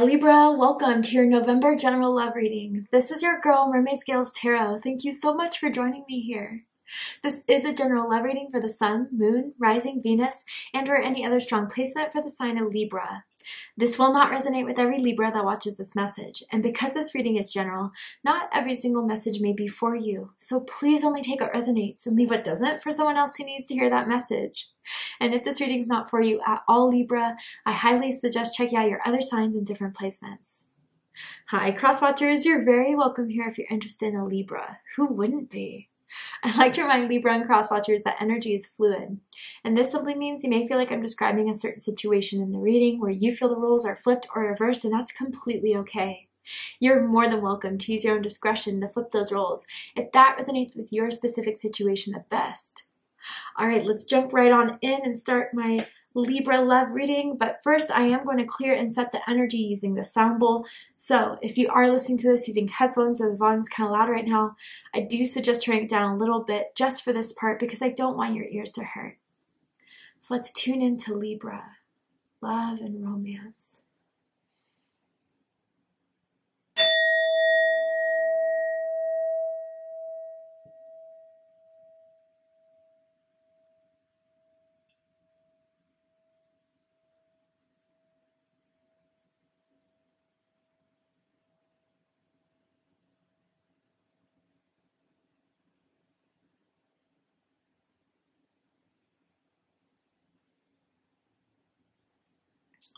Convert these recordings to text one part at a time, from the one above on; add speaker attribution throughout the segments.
Speaker 1: Libra, welcome to your November general love reading. This is your girl, Mermaid Scales Tarot. Thank you so much for joining me here. This is a general love reading for the Sun, Moon, Rising, Venus, and or any other strong placement for the sign of Libra. This will not resonate with every Libra that watches this message, and because this reading is general, not every single message may be for you. So please only take what resonates and leave what doesn't for someone else who needs to hear that message. And if this reading is not for you at all, Libra, I highly suggest checking out your other signs and different placements. Hi, cross watchers, you're very welcome here if you're interested in a Libra. Who wouldn't be? I like to remind Libra and cross watchers that energy is fluid. And this simply means you may feel like I'm describing a certain situation in the reading where you feel the roles are flipped or reversed, and that's completely okay. You're more than welcome to use your own discretion to flip those roles if that resonates with your specific situation the best. All right, let's jump right on in and start my Libra love reading, but first I am going to clear and set the energy using the sound bowl. So if you are listening to this using headphones or the volume's kind of loud right now, I do suggest turning it down a little bit just for this part because I don't want your ears to hurt. So let's tune into Libra, love and romance.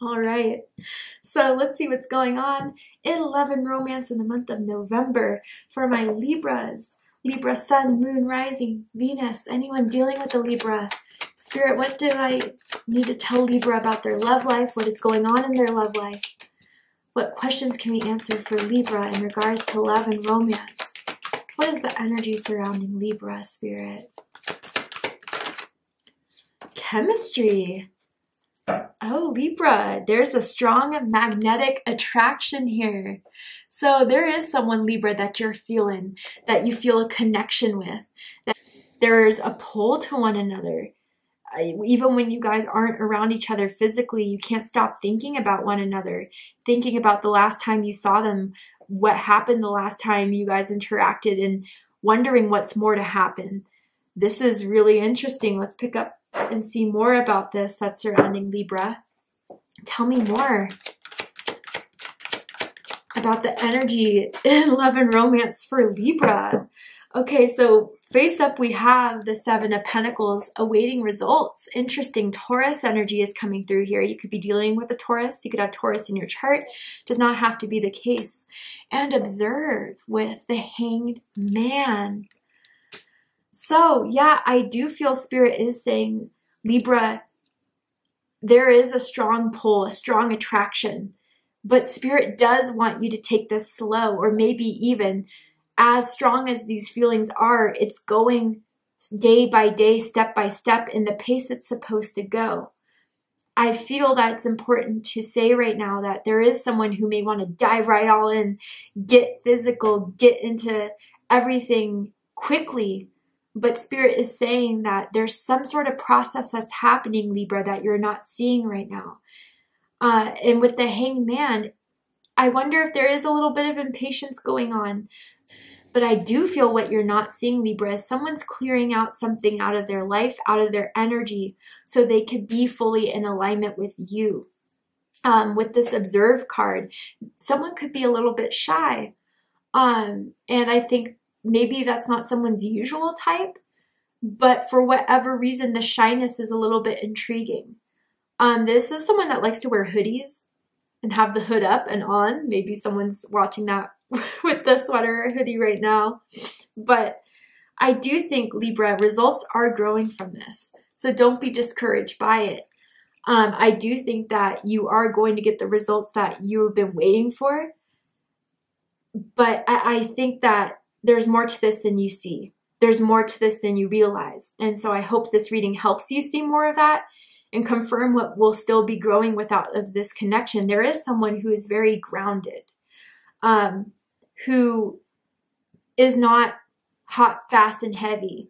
Speaker 1: All right, so let's see what's going on in love and romance in the month of November for my Libras. Libra, Sun, Moon, Rising, Venus, anyone dealing with a Libra. Spirit, what do I need to tell Libra about their love life? What is going on in their love life? What questions can we answer for Libra in regards to love and romance? What is the energy surrounding Libra, Spirit? Chemistry. Oh, Libra, there's a strong magnetic attraction here. So there is someone, Libra, that you're feeling, that you feel a connection with, that there's a pull to one another. Even when you guys aren't around each other physically, you can't stop thinking about one another, thinking about the last time you saw them, what happened the last time you guys interacted, and wondering what's more to happen. This is really interesting. Let's pick up and see more about this that's surrounding Libra. Tell me more about the energy in love and romance for Libra. Okay, so face up we have the Seven of Pentacles awaiting results. Interesting. Taurus energy is coming through here. You could be dealing with a Taurus. You could have Taurus in your chart. Does not have to be the case. And observe with the Hanged Man. So, yeah, I do feel Spirit is saying, Libra, there is a strong pull, a strong attraction, but Spirit does want you to take this slow, or maybe even as strong as these feelings are, it's going day by day, step by step in the pace it's supposed to go. I feel that it's important to say right now that there is someone who may want to dive right all in, get physical, get into everything quickly. But Spirit is saying that there's some sort of process that's happening, Libra, that you're not seeing right now. And with the Hanged Man, I wonder if there is a little bit of impatience going on. But I do feel what you're not seeing, Libra, is someone's clearing out something out of their life, out of their energy, so they could be fully in alignment with you. With this Observe card, someone could be a little bit shy. And I think maybe that's not someone's usual type, but for whatever reason, the shyness is a little bit intriguing. This is someone that likes to wear hoodies and have the hood up and on. Maybe someone's watching that with the sweater or hoodie right now. But I do think, Libra, results are growing from this. So don't be discouraged by it. I do think that you are going to get the results that you've been waiting for. But I think that there's more to this than you see. There's more to this than you realize. And so I hope this reading helps you see more of that and confirm what will still be growing without of this connection. There is someone who is very grounded, who is not hot, fast, and heavy.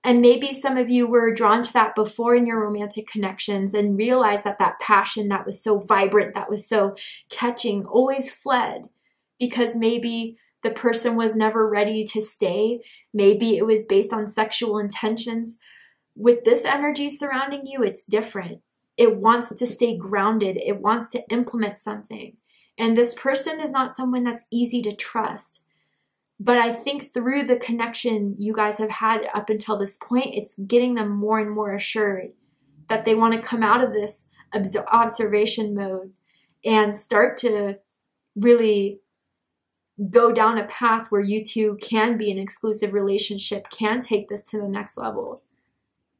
Speaker 1: And maybe some of you were drawn to that before in your romantic connections and realized that that passion that was so vibrant, that was so catching, always fled because maybe the person was never ready to stay. Maybe it was based on sexual intentions. With this energy surrounding you, it's different. It wants to stay grounded. It wants to implement something. And this person is not someone that's easy to trust. But I think through the connection you guys have had up until this point, it's getting them more and more assured that they want to come out of this observation mode and start to really go down a path where you two can be an exclusive relationship, can take this to the next level.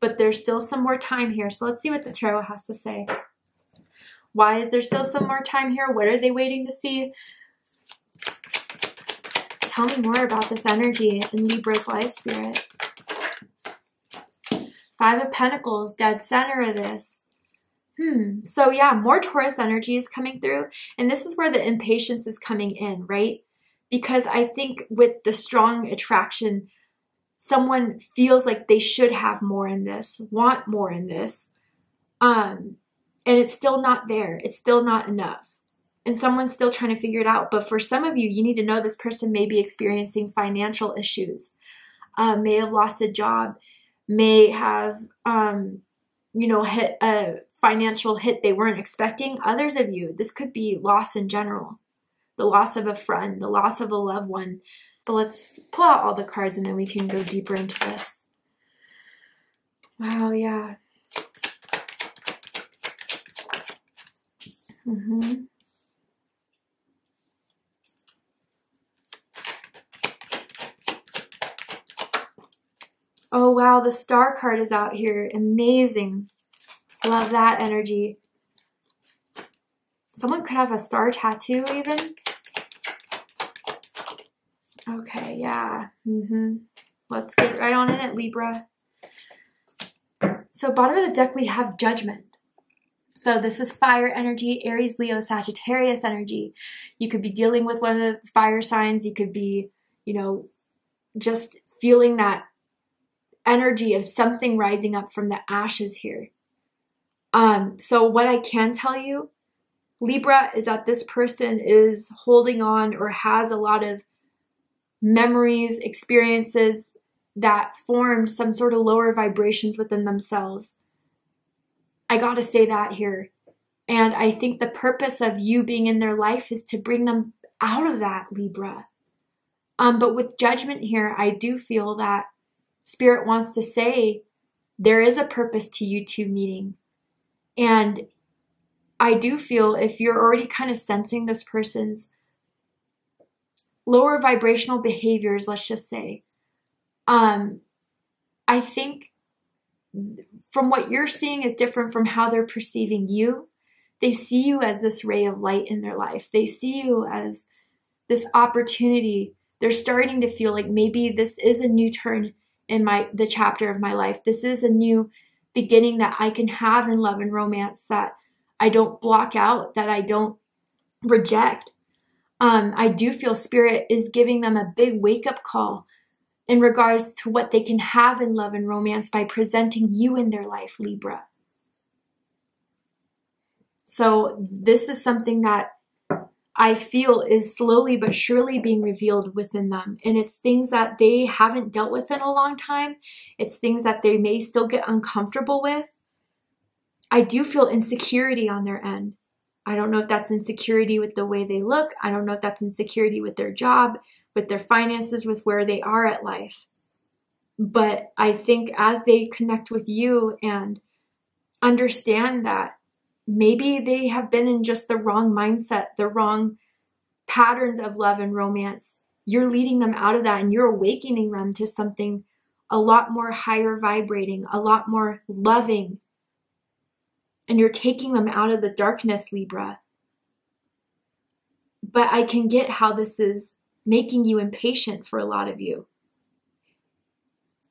Speaker 1: But there's still some more time here. So let's see what the tarot has to say. Why is there still some more time here? What are they waiting to see? Tell me more about this energy in Libra's life, Spirit. 5 of Pentacles, dead center of this. So yeah, more Taurus energy is coming through. And this is where the impatience is coming in, right? Because I think with the strong attraction, someone feels like they should have more in this, want more in this. And it's still not there. It's still not enough. And someone's still trying to figure it out. But for some of you, you need to know this person may be experiencing financial issues, may have lost a job, may have, hit a financial hit they weren't expecting. Others of you, this could be loss in general, the loss of a friend, the loss of a loved one. But let's pull out all the cards and then we can go deeper into this. Wow, yeah. Oh, wow, the Star card is out here. Amazing. Love that energy. Someone could have a star tattoo even. Okay, yeah. Let's get right on in it, Libra. So bottom of the deck, we have Judgment. So this is fire energy, Aries, Leo, Sagittarius energy. You could be dealing with one of the fire signs. You could be, just feeling that energy of something rising up from the ashes here. So what I can tell you, Libra, is that this person is holding on or has a lot of memories, experiences that formed some sort of lower vibrations within themselves. I gotta say that here. And I think the purpose of you being in their life is to bring them out of that, Libra. But with Judgment here, I do feel that Spirit wants to say there is a purpose to you two meeting. And I do feel if you're already kind of sensing this person's lower vibrational behaviors, let's just say, I think from what you're seeing is different from how they're perceiving you. They see you as this ray of light in their life. They see you as this opportunity. They're starting to feel like maybe this is a new turn in the chapter of my life. This is a new beginning that I can have in love and romance, that I don't block out, that I don't reject. I do feel Spirit is giving them a big wake-up call in regards to what they can have in love and romance by presenting you in their life, Libra. So this is something that I feel is slowly but surely being revealed within them. And it's things that they haven't dealt with in a long time. It's things that they may still get uncomfortable with. I do feel insecurity on their end. I don't know if that's insecurity with the way they look. I don't know if that's insecurity with their job, with their finances, with where they are at life. But I think as they connect with you and understand that maybe they have been in just the wrong mindset, the wrong patterns of love and romance, you're leading them out of that and you're awakening them to something a lot more higher vibrating, a lot more loving. And you're taking them out of the darkness, Libra. But I can get how this is making you impatient for a lot of you.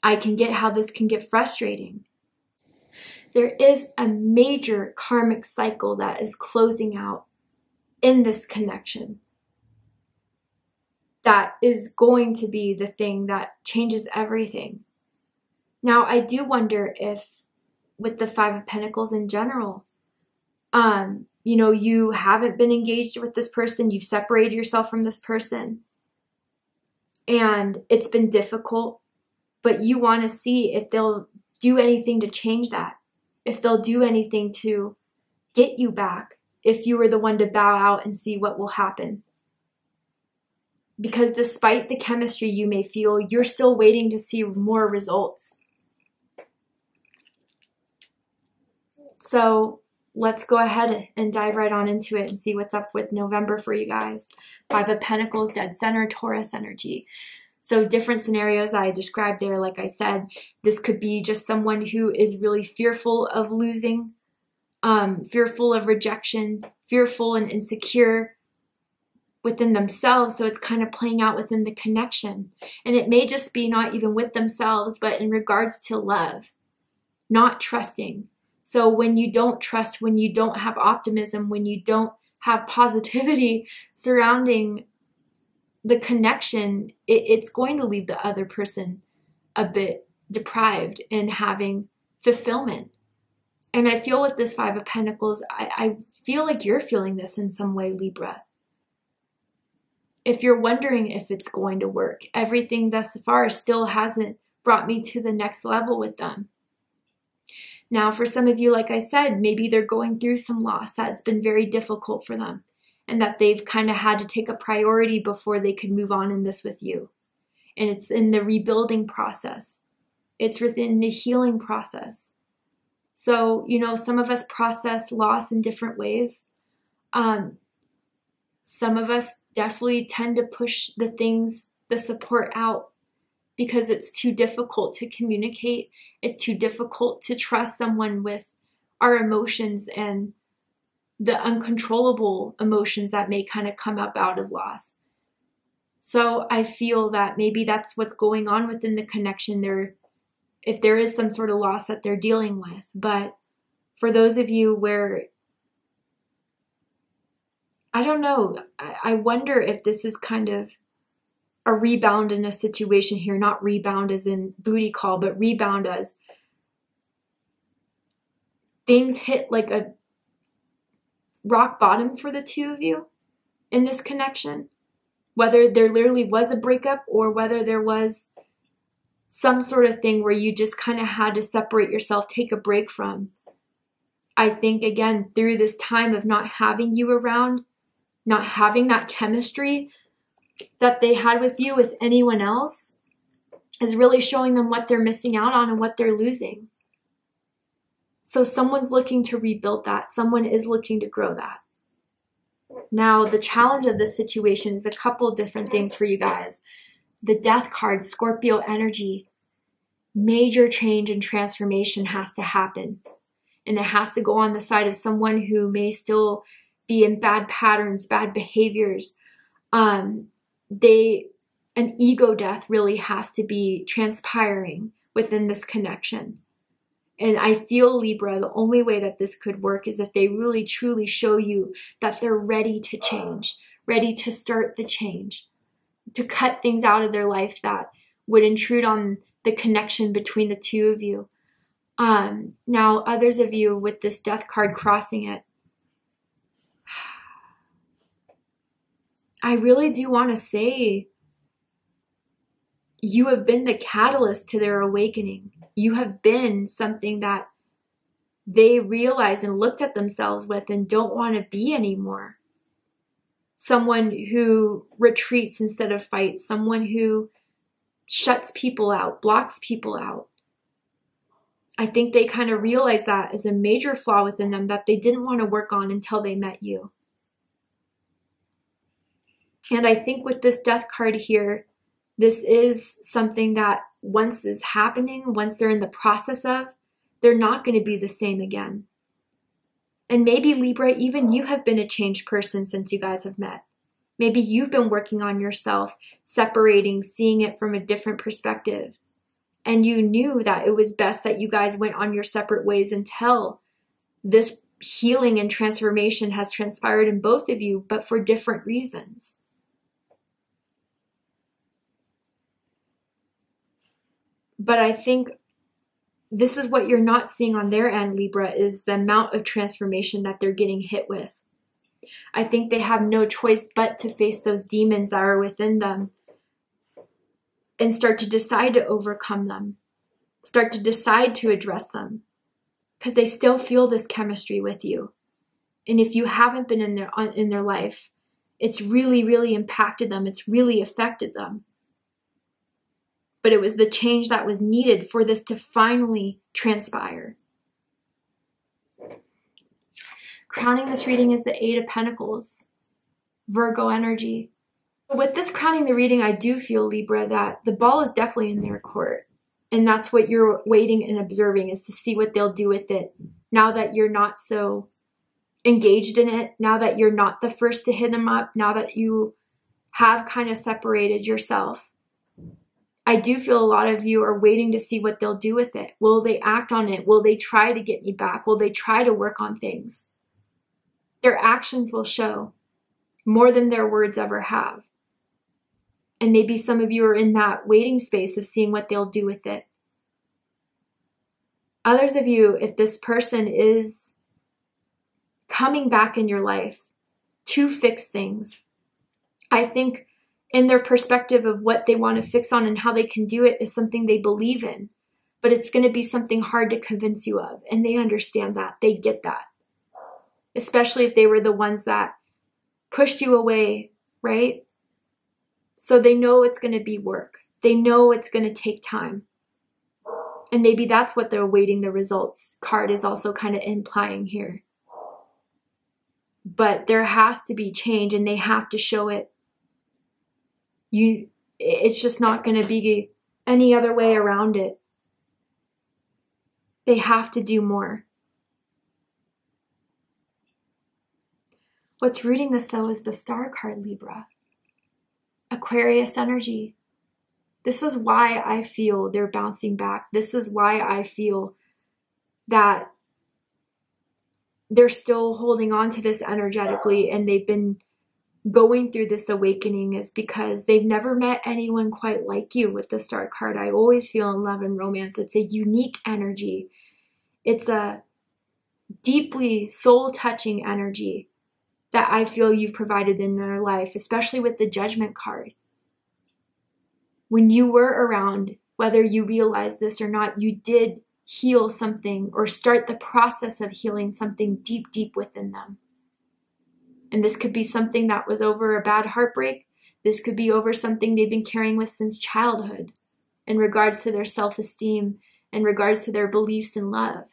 Speaker 1: I can get how this can get frustrating. There is a major karmic cycle that is closing out in this connection. That is going to be the thing that changes everything. Now, I do wonder if with the Five of Pentacles in general, you know, you haven't been engaged with this person, you've separated yourself from this person, and it's been difficult, but you want to see if they'll do anything to change that, if they'll do anything to get you back, if you were the one to bow out and see what will happen. Because despite the chemistry you may feel, you're still waiting to see more results. So let's go ahead and dive right on into it and see what's up with November for you guys. Five of Pentacles, dead center, Taurus energy. So different scenarios I described there. Like I said, this could be just someone who is really fearful of losing, fearful of rejection, fearful and insecure within themselves. So it's kind of playing out within the connection. And it may just be not even with themselves, but in regards to love, not trusting. So when you don't trust, when you don't have optimism, when you don't have positivity surrounding the connection, it's going to leave the other person a bit deprived in having fulfillment. And I feel with this Five of Pentacles, I feel like you're feeling this in some way, Libra. If you're wondering if it's going to work, everything thus far still hasn't brought me to the next level with them. Now, for some of you, like I said, maybe they're going through some loss that's been very difficult for them, and that they've kind of had to take a priority before they could move on in this with you. And it's in the rebuilding process. It's within the healing process. So, you know, some of us process loss in different ways. Some of us definitely tend to push the support out because it's too difficult to communicate. It's too difficult to trust someone with our emotions and the uncontrollable emotions that may kind of come up out of loss. So I feel that maybe that's what's going on within the connection there, if there is some sort of loss that they're dealing with. But for those of you where, I don't know, I wonder if this is kind of a rebound in a situation here, not rebound as in booty call, but rebound as things hit like a rock bottom for the two of you in this connection. Whether there literally was a breakup or whether there was some sort of thing where you just kind of had to separate yourself, take a break from. I think, again, through this time of not having you around, not having that chemistry that they had with you with anyone else, is really showing them what they're missing out on and what they're losing. So someone's looking to rebuild that. Someone is looking to grow that. Now, the challenge of this situation is a couple different things for you guys. The Death card, Scorpio energy, major change and transformation has to happen. And it has to go on the side of someone who may still be in bad patterns, bad behaviors. An ego death really has to be transpiring within this connection. And I feel, Libra, the only way that this could work is if they really truly show you that they're ready to change, ready to start the change, to cut things out of their life that would intrude on the connection between the two of you. Now, others of you with this Death card crossing it, I really do want to say you have been the catalyst to their awakening. You have been something that they realize and looked at themselves with and don't want to be anymore. Someone who retreats instead of fights. Someone who shuts people out, blocks people out. I think they kind of realized that as a major flaw within them that they didn't want to work on until they met you. And I think with this Death card here, this is something that once is happening, once they're in the process of, they're not going to be the same again. And maybe, Libra, even you have been a changed person since you guys have met. Maybe you've been working on yourself, separating, seeing it from a different perspective. And you knew that it was best that you guys went on your separate ways until this healing and transformation has transpired in both of you, but for different reasons. But I think this is what you're not seeing on their end, Libra, is the amount of transformation that they're getting hit with. I think they have no choice but to face those demons that are within them and start to decide to overcome them, start to decide to address them, because they still feel this chemistry with you. And if you haven't been in their life, it's really, really impacted them. It's really affected them. But it was the change that was needed for this to finally transpire. Crowning this reading is the Eight of Pentacles, Virgo energy. With this crowning the reading, I do feel, Libra, that the ball is definitely in their court. And that's what you're waiting and observing, is to see what they'll do with it. Now that you're not so engaged in it, now that you're not the first to hit them up, now that you have kind of separated yourself, I do feel a lot of you are waiting to see what they'll do with it. Will they act on it? Will they try to get me back? Will they try to work on things? Their actions will show more than their words ever have. And maybe some of you are in that waiting space of seeing what they'll do with it. Others of you, if this person is coming back in your life to fix things, I think in their perspective of what they want to fix on and how they can do it is something they believe in, but it's going to be something hard to convince you of. And they understand that. They get that. Especially if they were the ones that pushed you away, right? So they know it's going to be work. They know it's going to take time. And maybe that's what they're awaiting the results card is also kind of implying here. But there has to be change, and they have to show it. It's just not going to be any other way around it. They have to do more. What's rooting this, though, is the Star card, Libra. Aquarius energy. This is why I feel they're bouncing back. This is why I feel that they're still holding on to this energetically, and they've been going through this awakening, is because they've never met anyone quite like you with the Star card. I always feel in love and romance, it's a unique energy. It's a deeply soul-touching energy that I feel you've provided in their life, especially with the Judgment card. When you were around, whether you realized this or not, you did heal something or start the process of healing something deep, deep within them. And this could be something that was over a bad heartbreak. This could be over something they've been carrying with since childhood in regards to their self-esteem, in regards to their beliefs in love.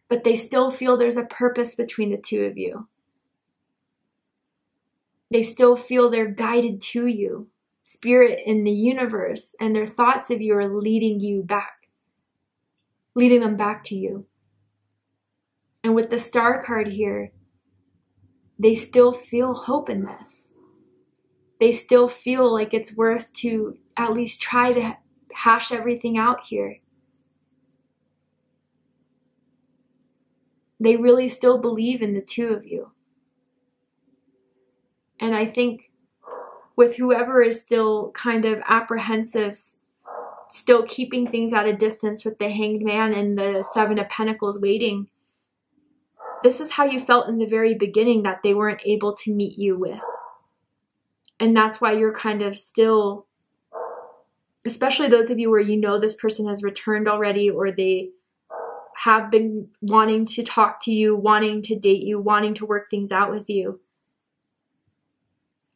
Speaker 1: But they still feel there's a purpose between the two of you. They still feel they're guided to you. Spirit in the universe and their thoughts of you are leading you back, leading them back to you. And with the Star card here, they still feel hope in this. They still feel like it's worth to at least try to hash everything out here. They really still believe in the two of you. And I think with whoever is still kind of apprehensive, still keeping things at a distance with the Hanged Man and the Seven of Pentacles waiting, this is how you felt in the very beginning that they weren't able to meet you with. And that's why you're kind of still, especially those of you where you know this person has returned already, or they have been wanting to talk to you, wanting to date you, wanting to work things out with you.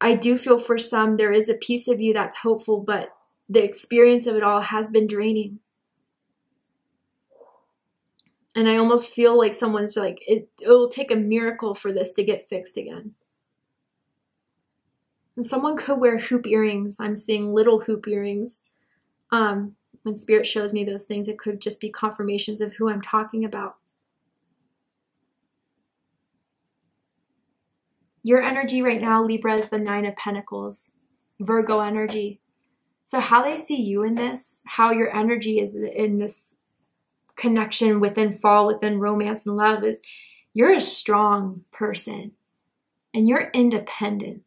Speaker 1: I do feel for some there is a piece of you that's hopeful, but the experience of it all has been draining. And I almost feel like someone's like, it'll take a miracle for this to get fixed again. And someone could wear hoop earrings. I'm seeing little hoop earrings. When Spirit shows me those things, it could just be confirmations of who I'm talking about. Your energy right now, Libra, is the Nine of Pentacles, Virgo energy. So how they see you in this, how your energy is in this connection within fall, within romance and love, is you're a strong person and you're independent.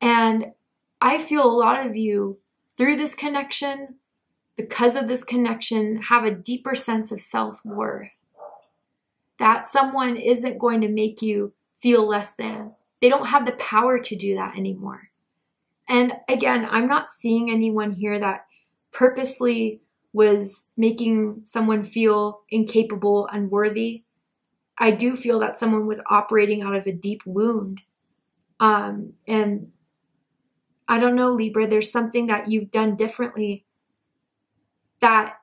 Speaker 1: And I feel a lot of you through this connection because of this connection, have a deeper sense of self-worth. That someone isn't going to make you feel less than. They don't have the power to do that anymore. And again, I'm not seeing anyone here that purposely was making someone feel incapable, unworthy. I do feel that someone was operating out of a deep wound. And I don't know, Libra, there's something that you've done differently that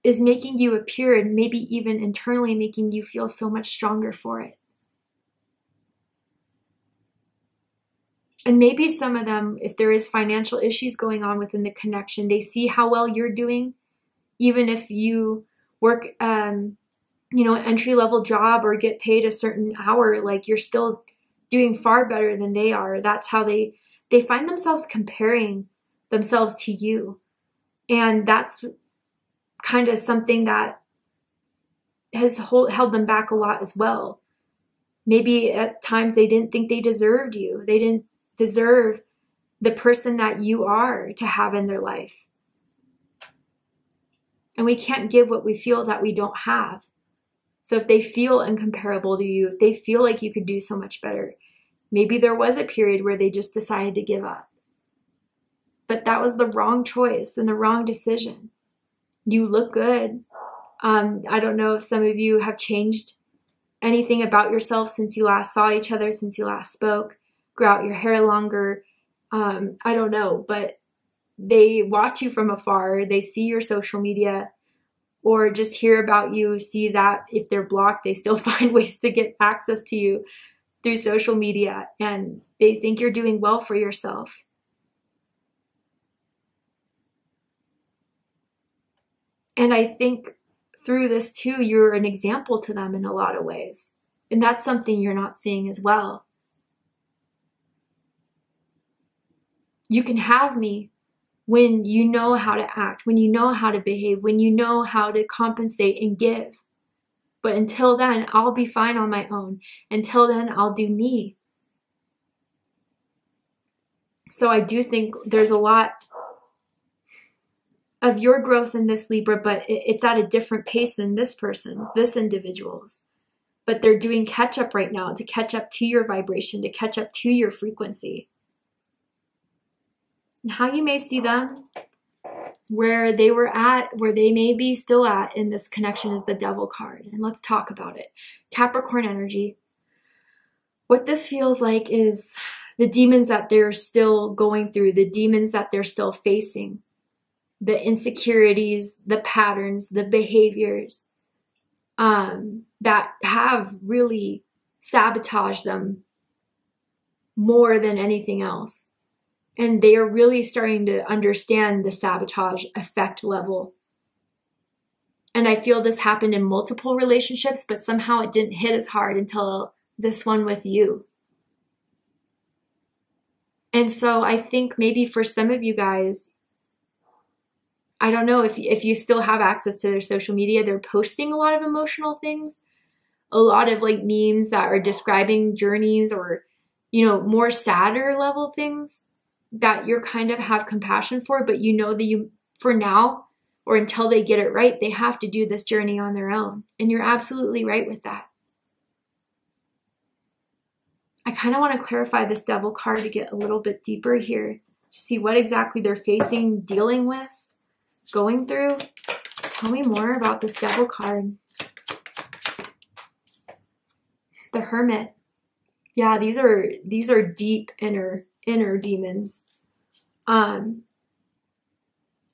Speaker 1: is making you appear, and maybe even internally making you feel so much stronger for it. And maybe some of them, if there is financial issues going on within the connection, they see how well you're doing. Even if you work, an entry-level job or get paid a certain hour, like you're still doing far better than they are. That's how they find themselves comparing themselves to you. And that's kind of something that has held them back a lot as well. Maybe at times they didn't think they deserved you. They didn't deserve the person that you are to have in their life. And we can't give what we feel that we don't have. So if they feel incomparable to you, if they feel like you could do so much better, maybe there was a period where they just decided to give up. But that was the wrong choice and the wrong decision. You look good. I don't know if some of you have changed anything about yourself since you last saw each other, since you last spoke. Grow out your hair longer. I don't know, but they watch you from afar. They see your social media or just hear about you, see that if they're blocked, they still find ways to get access to you through social media, and they think you're doing well for yourself. And I think through this too, you're an example to them in a lot of ways. And that's something you're not seeing as well. You can have me when you know how to act, when you know how to behave, when you know how to compensate and give. But until then, I'll be fine on my own. Until then, I'll do me. So I do think there's a lot of your growth in this, Libra, but it's at a different pace than this person's, this individual's. But they're doing catch up right now to catch up to your vibration, to catch up to your frequency. And how you may see them, where they were at, where they may be still at in this connection is the Devil card. And let's talk about it. Capricorn energy. What this feels like is the demons that they're still going through, the demons that they're still facing, the insecurities, the patterns, the behaviors that have really sabotaged them more than anything else. And they are really starting to understand the sabotage effect level. And I feel this happened in multiple relationships, but somehow it didn't hit as hard until this one with you. And so I think maybe for some of you guys, I don't know if you still have access to their social media, they're posting a lot of emotional things, a lot of like memes that are describing journeys or, more sadder level things that you're kind of have compassion for, but you know that you, for now, or until they get it right, they have to do this journey on their own. And you're absolutely right with that. I kind of want to clarify this Devil card to get a little bit deeper here, to see what exactly they're facing, dealing with, going through. Tell me more about this Devil card. The Hermit. Yeah, these are deep inner demons. And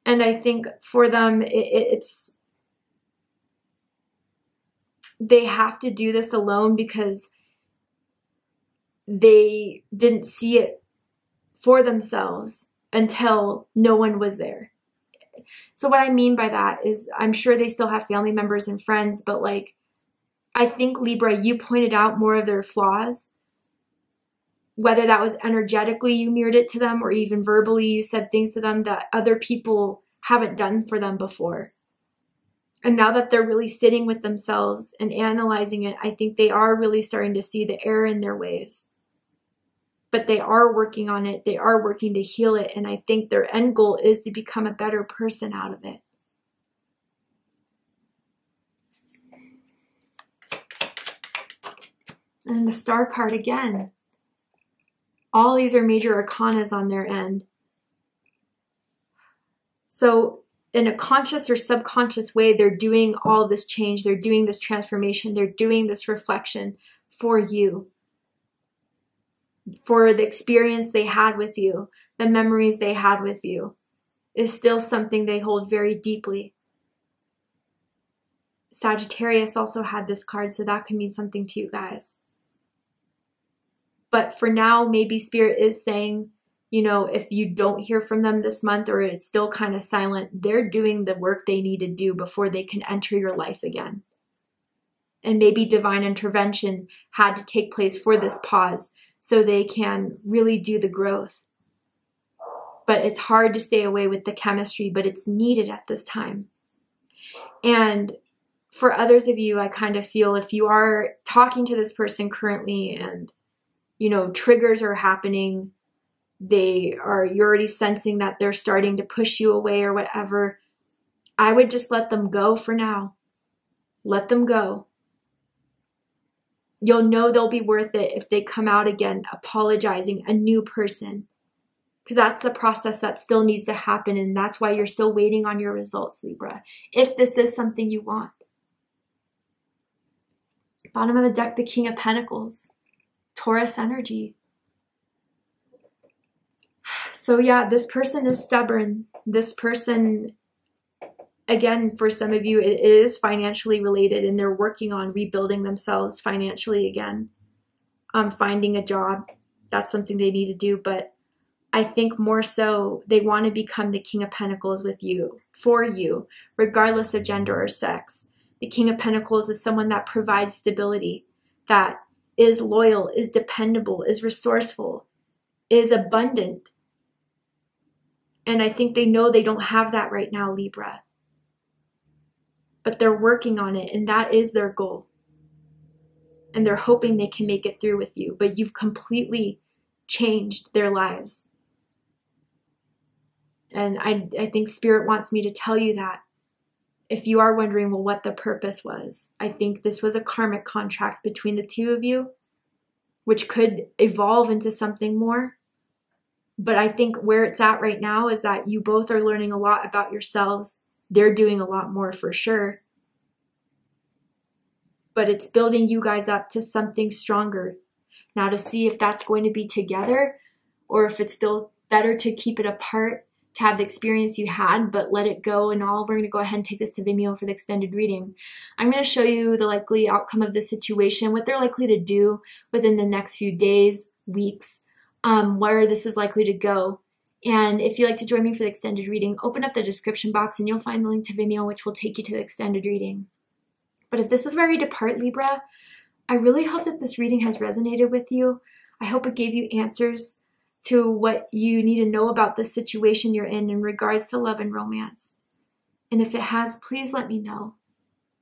Speaker 1: I think for them, it's they have to do this alone because they didn't see it for themselves until no one was there. So what I mean by that is I'm sure they still have family members and friends, but like, I think Libra, you pointed out more of their flaws. Whether that was energetically you mirrored it to them or even verbally you said things to them that other people haven't done for them before. And now that they're really sitting with themselves and analyzing it, I think they are really starting to see the error in their ways. but they are working on it. They are working to heal it. And I think their end goal is to become a better person out of it. And the Star card again. All these are major arcanas on their end. So in a conscious or subconscious way, they're doing all this change. They're doing this transformation. They're doing this reflection for you. For the experience they had with you, the memories they had with you, is still something they hold very deeply. Sagittarius also had this card, so that could mean something to you guys. But for now, maybe Spirit is saying, you know, if you don't hear from them this month or it's still kind of silent, they're doing the work they need to do before they can enter your life again. And maybe divine intervention had to take place for this pause so they can really do the growth. But it's hard to stay away with the chemistry, but it's needed at this time. And for others of you, I kind of feel if you are talking to this person currently and, you know, triggers are happening, you're already sensing that they're starting to push you away or whatever, I would just let them go for now. Let them go. You'll know they'll be worth it if they come out again, apologizing, a new person. Because that's the process that still needs to happen, and that's why you're still waiting on your results, Libra, if this is something you want. Bottom of the deck, the King of Pentacles, Taurus energy. So yeah, this person is stubborn. This person, again, for some of you, it is financially related, and they're working on rebuilding themselves financially again. Finding a job, that's something they need to do, but I think more so they want to become the King of Pentacles with you, for you, regardless of gender or sex. The King of Pentacles is someone that provides stability, that is loyal, is dependable, is resourceful, is abundant. And I think they know they don't have that right now, Libra. But they're working on it, and that is their goal. And they're hoping they can make it through with you, but you've completely changed their lives. And I think Spirit wants me to tell you that. If you are wondering, well, what the purpose was, I think this was a karmic contract between the two of you, which could evolve into something more. But I think where it's at right now is that you both are learning a lot about yourselves. They're doing a lot more for sure. But it's building you guys up to something stronger. Now, to see if that's going to be together or if it's still better to keep it apart, to have the experience you had, but let it go and all. We're going to go ahead and take this to Vimeo for the extended reading. I'm going to show you the likely outcome of this situation, what they're likely to do within the next few days, weeks, where this is likely to go. And if you'd like to join me for the extended reading, open up the description box and you'll find the link to Vimeo, which will take you to the extended reading. But if this is where we depart, Libra, I really hope that this reading has resonated with you. I hope it gave you answers to what you need to know about the situation you're in regards to love and romance. And if it has, please let me know.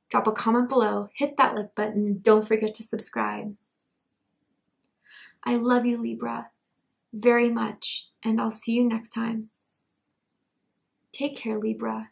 Speaker 1: Drop a comment below, hit that like button, and don't forget to subscribe. I love you, Libra, very much, and I'll see you next time. Take care, Libra.